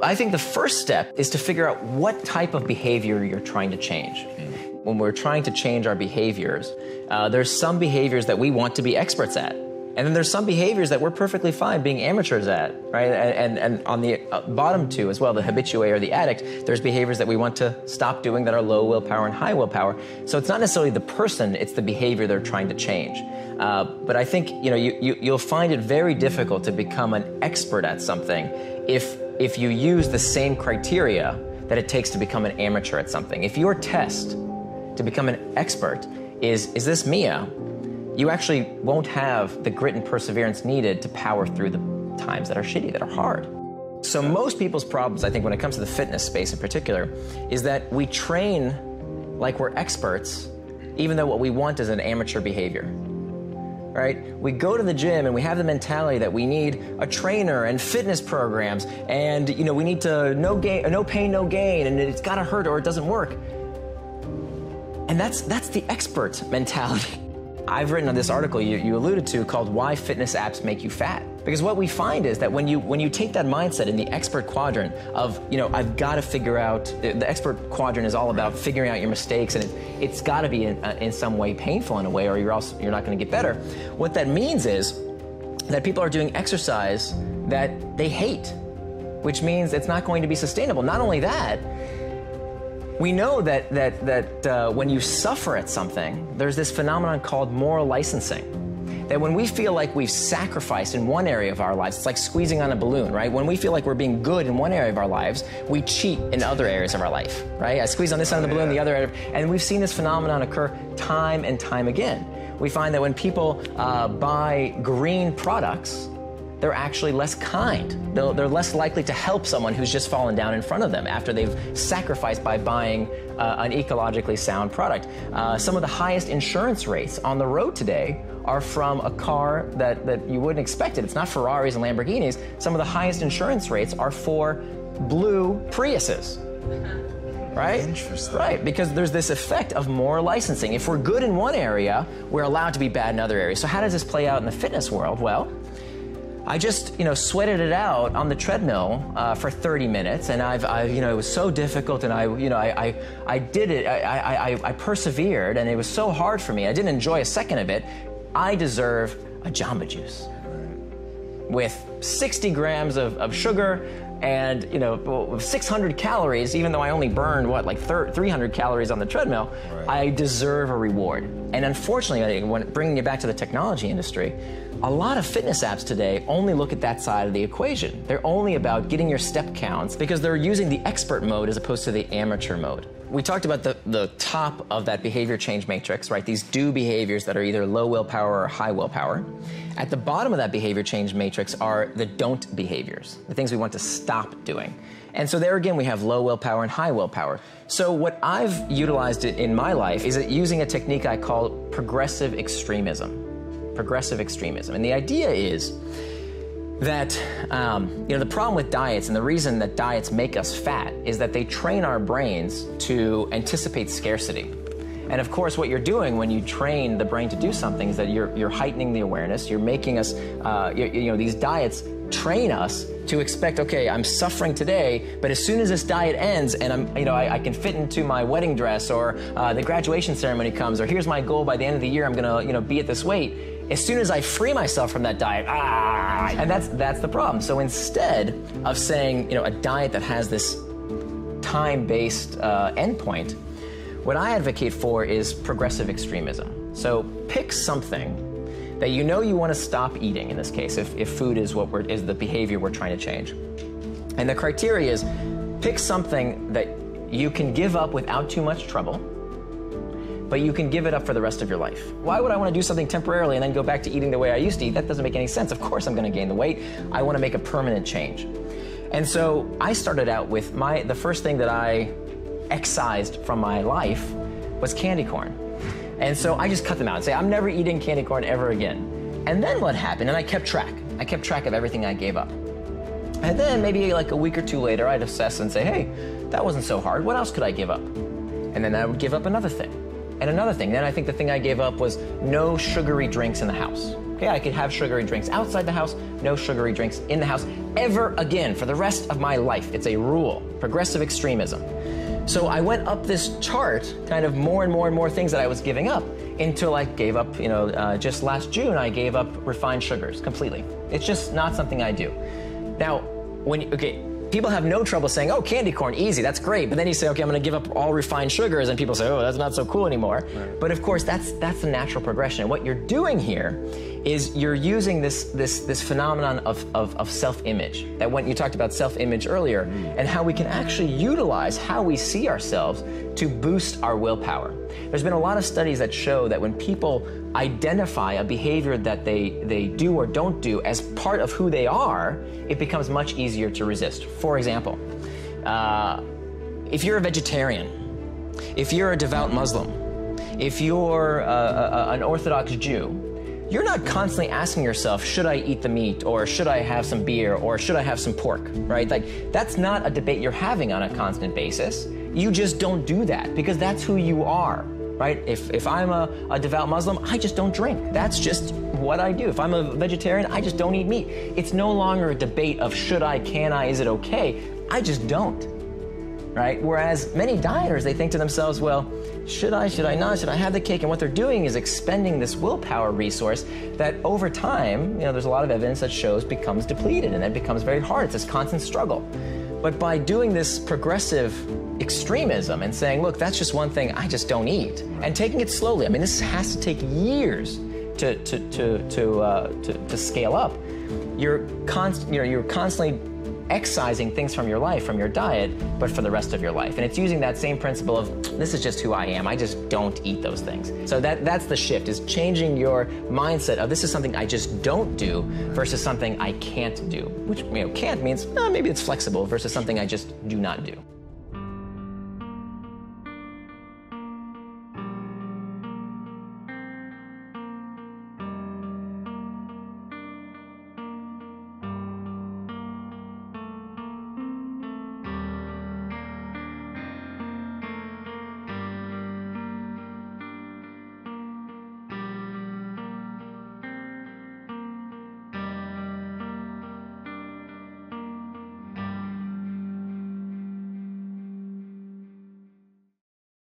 I think the first step is to figure out what type of behavior you're trying to change. When we're trying to change our behaviors, there's some behaviors that we want to be experts at. And then there's some behaviors that we're perfectly fine being amateurs at, right? And on the bottom two as well, the habitué or the addict, there's behaviors that we want to stop doing that are low willpower and high willpower. So it's not necessarily the person, it's the behavior they're trying to change. But I think you'll find it very difficult to become an expert at something if you use the same criteria that it takes to become an amateur at something. If your test to become an expert is this Mia, you actually won't have the grit and perseverance needed to power through the times that are shitty, that are hard. So most people's problems, I think, when it comes to the fitness space in particular, is that we train like we're experts, even though what we want is an amateur behavior. Right? We go to the gym and we have the mentality that we need a trainer and fitness programs, and we need to no pain, no gain, and it's gotta hurt or it doesn't work. And that's the expert mentality. I've written on this article you alluded to called Why Fitness Apps Make You Fat. Because what we find is that when you take that mindset in the expert quadrant of, I've got to figure out, the expert quadrant is all about figuring out your mistakes, and it's got to be in some way painful in a way, or you're not going to get better. What that means is that people are doing exercise that they hate, which means it's not going to be sustainable. Not only that, we know that when you suffer at something, there's this phenomenon called moral licensing. That when we feel like we've sacrificed in one area of our lives, it's like squeezing on a balloon, right? When we feel like we're being good in one area of our lives, we cheat in other areas of our life, right? I squeeze on this end of the balloon, the other area, and we've seen this phenomenon occur time and time again. We find that when people buy green products, they're actually less kind. They're less likely to help someone who's just fallen down in front of them after they've sacrificed by buying an ecologically sound product. Some of the highest insurance rates on the road today are from a car that you wouldn't expect it. It's not Ferraris and Lamborghinis. Some of the highest insurance rates are for blue Priuses. Right? Interesting. Right, because there's this effect of moral licensing. If we're good in one area, we're allowed to be bad in other areas. So how does this play out in the fitness world? Well, I just, sweated it out on the treadmill for 30 minutes, and it was so difficult, and I did it. I persevered, and it was so hard for me. I didn't enjoy a second of it. I deserve a Jamba Juice with 60 grams of sugar and 600 calories, even though I only burned 300 calories on the treadmill. Right. I deserve a reward. And unfortunately, when bringing it back to the technology industry, a lot of fitness apps today only look at that side of the equation. They're only about getting your step counts because they're using the expert mode as opposed to the amateur mode. We talked about the top of that behavior change matrix, right? These do behaviors that are either low willpower or high willpower. At the bottom of that behavior change matrix are the don't behaviors, the things we want to stop doing. And so there again, we have low willpower and high willpower. So what I've utilized in my life is using a technique I call progressive extremism. Progressive extremism. And the idea is that the problem with diets, and the reason that diets make us fat, is that they train our brains to anticipate scarcity. And of course, what you're doing when you train the brain to do something is that you're heightening the awareness. You're making us, these diets train us to expect, okay, I'm suffering today, but as soon as this diet ends and I can fit into my wedding dress, or the graduation ceremony comes, or here's my goal by the end of the year, I'm gonna be at this weight. As soon as I free myself from that diet, and that's the problem. So instead of saying, a diet that has this time-based endpoint, what I advocate for is progressive extremism. So pick something that you want to stop eating, in this case, if food is is the behavior we're trying to change. And the criteria is pick something that you can give up without too much trouble, but you can give it up for the rest of your life. Why would I want to do something temporarily and then go back to eating the way I used to eat? That doesn't make any sense. Of course I'm going to gain the weight. I want to make a permanent change. And so I started out with the first thing that I excised from my life was candy corn. And so I just cut them out and say, I'm never eating candy corn ever again. And then what happened? And I kept track. I kept track of everything I gave up. And then maybe like a week or two later, I'd assess and say, hey, that wasn't so hard. What else could I give up? And then I would give up another thing. And another thing. Then I think the thing I gave up was no sugary drinks in the house. Okay, I could have sugary drinks outside the house, no sugary drinks in the house ever again for the rest of my life. It's a rule, progressive extremism. So I went up this chart, kind of more and more and more things that I was giving up, until I gave up, just last June, I gave up refined sugars completely. It's just not something I do. Now, people have no trouble saying, oh, candy corn, easy, that's great. But then you say, okay, I'm going to give up all refined sugars, and people say, oh, that's not so cool anymore. Right. But of course, that's the natural progression. And what you're doing here is you're using this phenomenon of self-image. That when you talked about self-image earlier, and how we can actually utilize how we see ourselves to boost our willpower. There's been a lot of studies that show that when people identify a behavior that they do or don't do as part of who they are, it becomes much easier to resist. For example, if you're a vegetarian, if you're a devout Muslim, if you're an Orthodox Jew, you're not constantly asking yourself, should I eat the meat, or should I have some beer, or should I have some pork, right? Like, that's not a debate you're having on a constant basis. You just don't do that because that's who you are, right? If I'm a devout Muslim, I just don't drink. That's just what I do. If I'm a vegetarian, I just don't eat meat. It's no longer a debate of should I, can I, is it okay? I just don't, right? Whereas many dieters, they think to themselves, well, should I not, should I have the cake? And what they're doing is expending this willpower resource that over time, there's a lot of evidence that shows becomes depleted, and it becomes very hard. It's this constant struggle. But by doing this progressive extremism and saying, look, that's just one thing I just don't eat, and taking it slowly. I mean, this has to take years to scale up. You're constantly excising things from your life, from your diet, but for the rest of your life. And it's using that same principle of, this is just who I am. I just don't eat those things. So that's the shift, is changing your mindset of this is something I just don't do versus something I can't do, which can't means maybe it's flexible versus something I just do not do.